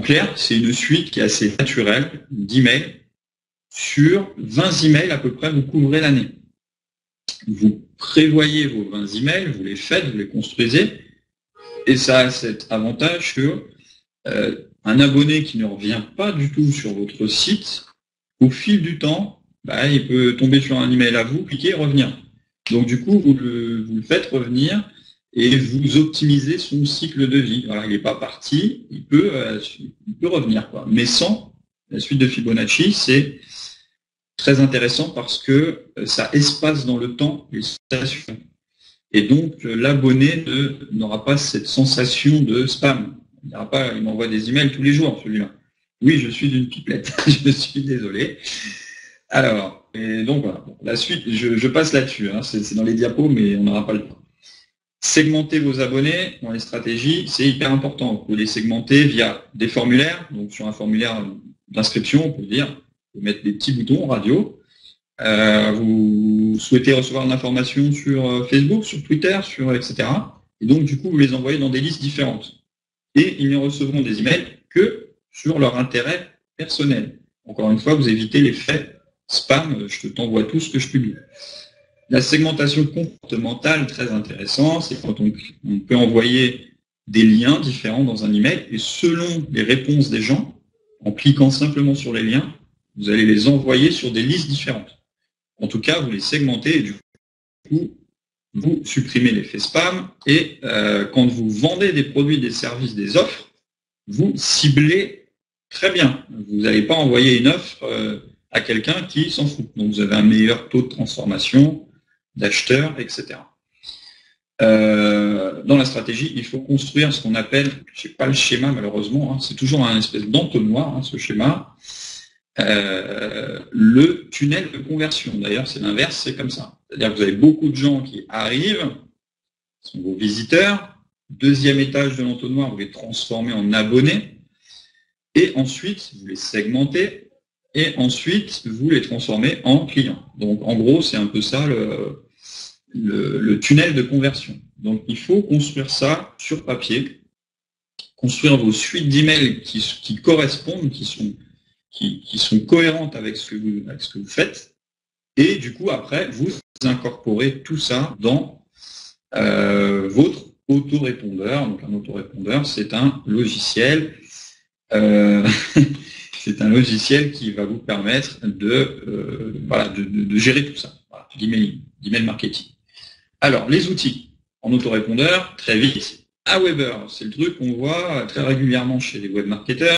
clair, c'est une suite qui est assez naturelle d'emails. Sur 20 emails à peu près, vous couvrez l'année. Vous prévoyez vos 20 emails, vous les faites, vous les construisez, et ça a cet avantage que un abonné qui ne revient pas du tout sur votre site, au fil du temps, il peut tomber sur un email à vous, cliquer et revenir. Donc du coup, vous le faites revenir et vous optimisez son cycle de vie. Voilà, il n'est pas parti, il peut revenir, quoi. Mais sans la suite de Fibonacci, c'est très intéressant parce que ça espace dans le temps les stations. Et donc, l'abonné n'aura pas cette sensation de spam. Il n'aura pas, il m'envoie des emails tous les jours, celui-là. Oui, je suis une pipelette, je suis désolé. Alors, et donc voilà, la suite, je passe là-dessus, hein, c'est dans les diapos, mais on n'aura pas le temps. Segmenter vos abonnés dans les stratégies, c'est hyper important. Vous pouvez les segmenter via des formulaires, donc sur un formulaire d'inscription, on peut dire, vous pouvez mettre des petits boutons radio. Vous souhaitez recevoir de l'information sur Facebook, sur Twitter, etc. Et donc, du coup, vous les envoyez dans des listes différentes. Et ils ne recevront des emails que sur leur intérêt personnel. Encore une fois, vous évitez l'effet spam, je t'envoie tout ce que je publie. La segmentation comportementale, très intéressant, c'est quand on peut envoyer des liens différents dans un email et selon les réponses des gens, en cliquant simplement sur les liens, vous allez les envoyer sur des listes différentes. En tout cas, vous les segmentez et du coup, vous supprimez l'effet spam et quand vous vendez des produits, des services, des offres, vous ciblez très bien. Vous n'allez pas envoyer une offre à quelqu'un qui s'en fout. Donc, vous avez un meilleur taux de transformation, d'acheteurs, etc. Dans la stratégie, il faut construire ce qu'on appelle, je n'ai pas le schéma malheureusement, hein, c'est toujours un espèce d'entonnoir, hein, ce schéma, le tunnel de conversion. D'ailleurs, c'est l'inverse, c'est comme ça. C'est-à-dire que vous avez beaucoup de gens qui arrivent, ce sont vos visiteurs, deuxième étage de l'entonnoir, vous les transformez en abonnés, et ensuite, vous les segmentez, et ensuite, vous les transformez en clients. Donc, en gros, c'est un peu ça le tunnel de conversion. Donc, il faut construire ça sur papier, construire vos suites d'emails qui correspondent, qui sont cohérentes avec ce que vous faites, et du coup, après, vous incorporez tout ça dans votre autorépondeur. Donc, un autorépondeur, c'est un logiciel c'est un logiciel qui va vous permettre de gérer tout ça, voilà, d'email marketing. Alors, les outils en autorépondeur, très vite, Aweber, c'est le truc qu'on voit très régulièrement chez les webmarketeurs.